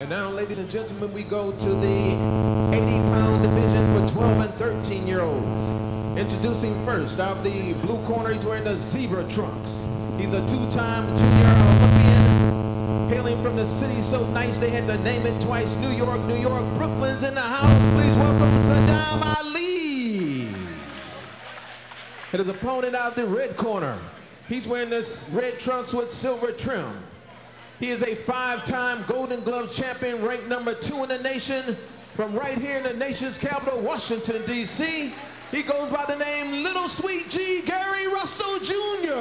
And now, ladies and gentlemen, we go to the 80-pound division for 12 and 13-year-olds. Introducing first, out of the blue corner, he's wearing the zebra trunks. He's a two-time junior Olympian, hailing from the city so nice they had to name it twice. New York, New York. Brooklyn's in the house. Please welcome Sadam Ali. And his opponent out of the red corner, he's wearing this red trunks with silver trim. He is a 5-time Golden Glove champion, ranked number 2 in the nation, from right here in the nation's capital, Washington, D.C. He goes by the name Little Sweet G, Gary Russell Jr.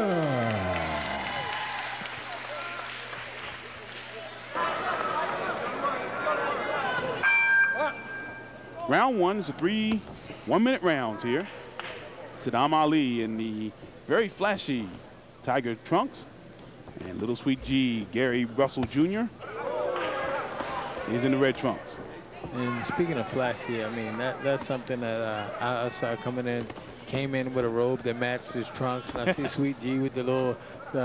Round one is a 3 one-minute rounds here. Sadam Ali in the very flashy Tiger trunks. And Little Sweet G, Gary Russell Jr. He's in the red trunks. And speaking of flashy, I mean, that's something that I saw coming in. Came in with a robe that matched his trunks, and I see Sweet G with the little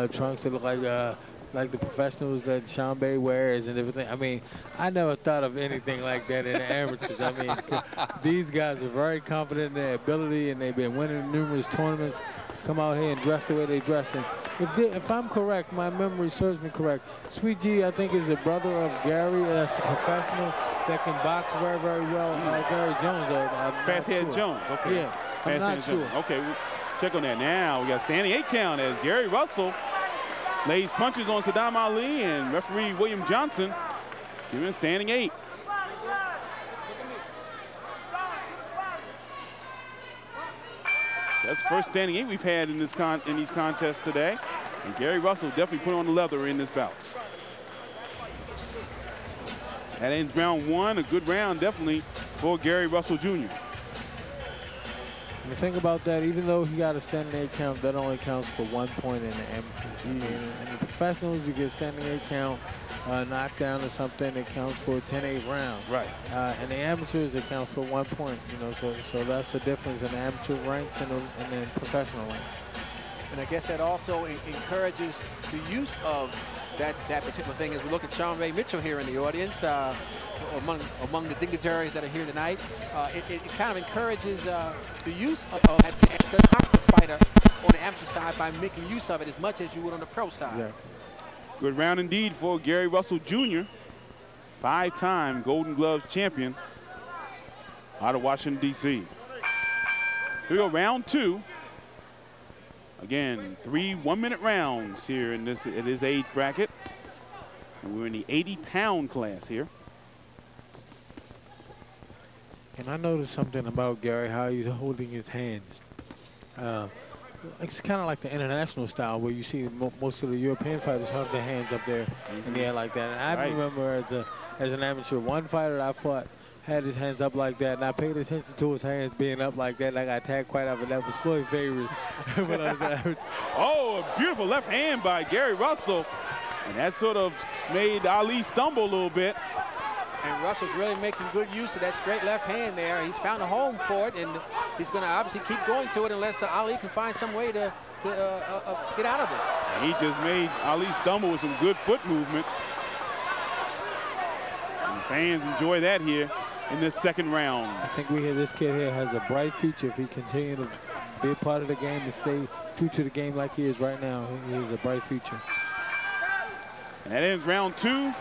trunks that look like the professionals that H.O.B.O wears and everything. I mean, I never thought of anything like that in the amateurs. I mean, these guys are very confident in their ability, and they've been winning numerous tournaments. Come out here and dress the way they dress. And if I'm correct, my memory serves me correct, Sweet G, I think, is the brother of Gary, that's the professional that can box very, very well. Gary Jones, Fathead Jones, okay. Yeah, I'm not sure. Okay, we'll check on that now. We got standing 8 count as Gary Russell lays punches on Sadam Ali, and referee William Johnson giving a standing 8. That's the first standing 8 we've had in these contests today. And Gary Russell definitely put on the leather in this bout. That ends round one, a good round definitely for Gary Russell Jr. And the thing about that, even though he got a standing 8 count, that only counts for 1 point in the amateurs. In the professionals, you get a standing 8 count, knockdown or something, it counts for 10-8 rounds. Right. In the amateurs, it counts for 1 point. You know, so that's the difference in the amateur ranks and the professional ranks. And I guess that also encourages the use of that particular thing. As we look at H.O.B.O Mitchell here in the audience, among the dignitaries that are here tonight, it kind of encourages the use of the fighter on the amateur side by making use of it as much as you would on the pro side. Exactly. Good round indeed for Gary Russell Jr., 5-time Golden Gloves champion out of Washington, D.C. Here we go, round 2. Again, 3 one-minute rounds here in this age bracket. And we're in the 80-pound class here. And I noticed something about Gary, how he's holding his hands. It's kind of like the international style where you see most of the European fighters have their hands up there in the air like that. And I remember as an amateur, one fighter that I fought had his hands up like that, and I paid attention to his hands being up like that, and I got tagged quite often. That was Floyd Favors when I was an amateur. Oh, a beautiful left hand by Gary Russell. And that sort of made Ali stumble a little bit. And Russell's really making good use of that straight left hand there. He's found a home for it, and he's going to obviously keep going to it unless Ali can find some way to get out of it. And he just made Ali stumble with some good foot movement. And fans enjoy that here in this second round. I think this kid here has a bright future if he continues to be a part of the game and stay true to the game like he is right now. He has a bright future. And that ends round 2.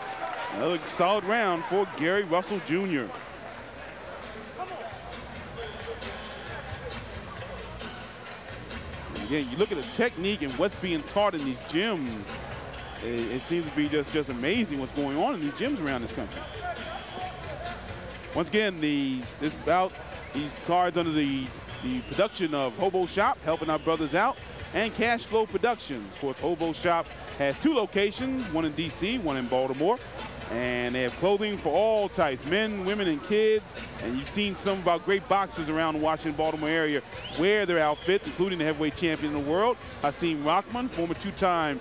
Another solid round for Gary Russell Jr. And again, you look at the technique and what's being taught in these gyms. It seems to be just amazing what's going on in these gyms around this country. Once again, this bout, these cards under the production of H.O.B.O Shop, helping our brothers out, and Cash Flow Productions. Of course, H.O.B.O Shop has 2 locations, one in D.C., one in Baltimore. And they have clothing for all types, men, women, and kids. And you've seen some of our great boxers around the Washington, Baltimore area wear their outfits, including the heavyweight champion of the world, Hasim Rahman, former 2-time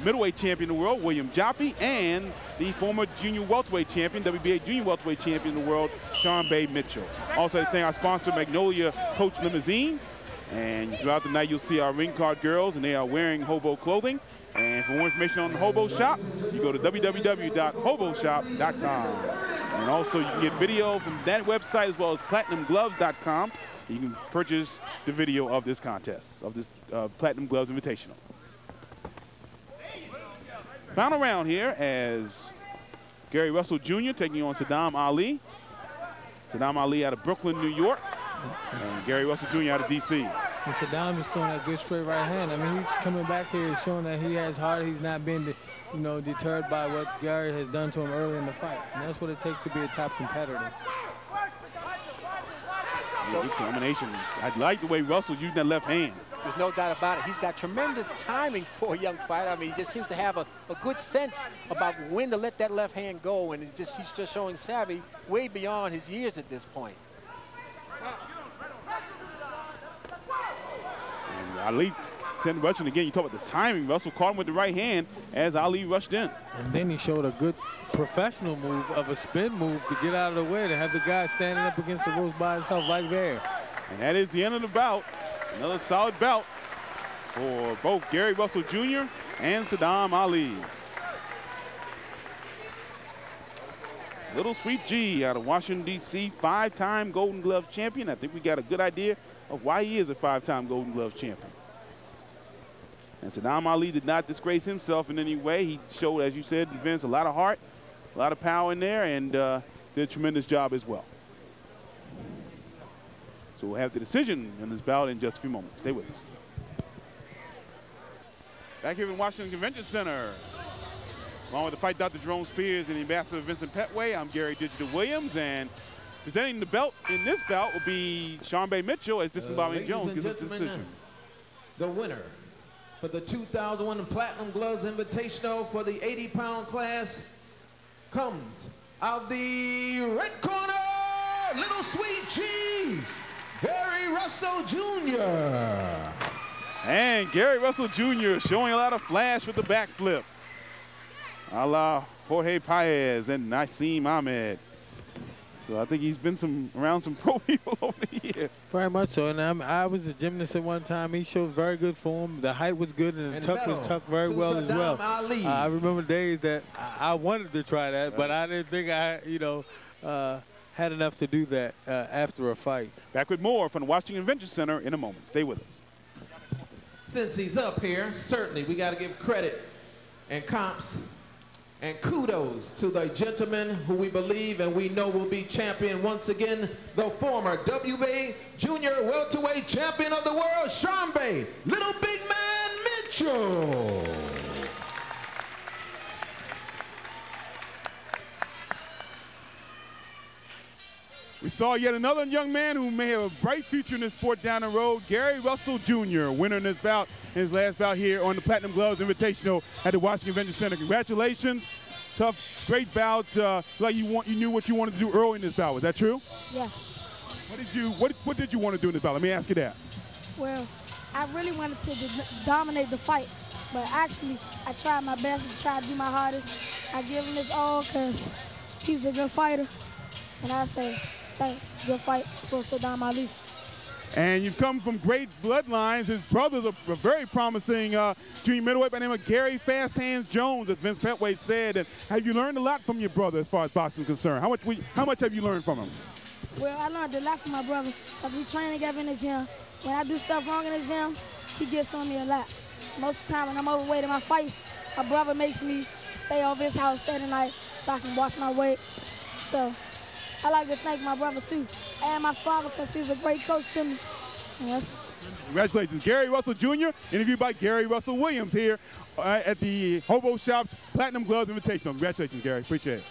middleweight champion of the world, William Joppi, and the former junior welterweight champion, WBA junior welterweight champion of the world, H.O.B.O Mitchell. Also, I thank our sponsor, Magnolia Coach Limousine. And throughout the night, you'll see our ring card girls, and they are wearing H.O.B.O clothing. And for more information on the H.O.B.O shop, you go to www.hoboshop.com. And also you can get video from that website as well as platinumgloves.com. You can purchase the video of this contest, of this Platinum Gloves Invitational. Final round here as Gary Russell Jr. taking on Sadam Ali. Sadam Ali out of Brooklyn, New York, and Gary Russell Jr. out of D.C. And Sadam is throwing that good straight right hand. I mean, he's coming back here showing that he has heart. He's not been, deterred by what Gary has done to him early in the fight. And that's what it takes to be a top competitor. So, combination. I like the way Russell's using that left hand. There's no doubt about it. He's got tremendous timing for a young fighter. I mean, he just seems to have a good sense about when to let that left hand go, and he's just showing savvy way beyond his years at this point. And Ali sent rushing again. You talk about the timing. Russell caught him with the right hand as Ali rushed in. And then he showed a good professional move of a spin move to get out of the way, to have the guy standing up against the ropes by himself like there. And that is the end of the bout. Another solid bout for both Gary Russell Jr. and Sadam Ali. Little Sweet G out of Washington, D.C., 5-time Golden Glove champion. I think we got a good idea of why he is a 5-time Golden Glove champion. And Sadam Ali did not disgrace himself in any way. He showed, as you said, Vince, a lot of heart, a lot of power in there, and did a tremendous job as well. So we'll have the decision in this bout in just a few moments. Stay with us. Back here in Washington Convention Center, along with the fight Dr. Jerome Spears and the ambassador Vincent Petway, I'm Gary Digital Williams, and presenting the belt in this bout will be Sean-Bay Mitchell as Bobby Jones gives us the decision. The winner for the 2001 Platinum Gloves Invitational for the 80-pound class comes out of the red corner, Little Sweet G, Gary Russell Jr. And Gary Russell Jr. showing a lot of flash with the backflip, a la Jorge Paez and Naseem Ahmed. So I think he's been around some pro people over the years. Very much so. And I was a gymnast at one time. He showed very good form. The height was good, and the tuck was tucked very well as well. I remember days that I wanted to try that, but I didn't think I, had enough to do that after a fight. Back with more from the Washington Convention Center in a moment. Stay with us. Since he's up here, certainly we got to give credit and comps and kudos to the gentleman who we believe and we know will be champion once again, the former WBA Junior Welterweight Champion of the World, Sean-Bay Little Big Man Mitchell. We saw yet another young man who may have a bright future in this sport down the road, Gary Russell Jr., winner in this bout, in his last bout here on the Platinum Gloves Invitational at the Washington Convention Center. Congratulations. Tough, great bout. Like you knew what you wanted to do early in this bout. Was that true? Yeah. What did you want to do in this bout? Let me ask you that. Well, I really wanted to dominate the fight, but actually I tried my best and tried to do my hardest. I give him his all because he's a good fighter, and I say, thanks. Good fight for Sadam Ali. And you've come from great bloodlines. His brothers are very promising junior middleweight by the name of Gary Fast Hands Jones, as Vince Petway said. And have you learned a lot from your brother as far as boxing is concerned? How much have you learned from him? Well, I learned a lot from my brother because we train together in the gym. When I do stuff wrong in the gym, he gets on me a lot. Most of the time when I'm overweight in my fights, my brother makes me stay over his house Saturday night so I can watch my weight. So I like to thank my brother too, and my father, because he's a great coach to me. Yes. Congratulations. Gary Russell Jr., interviewed by Gary Russell Williams here at the H.O.B.O Shop's Platinum Gloves Invitational. Congratulations, Gary. Appreciate it.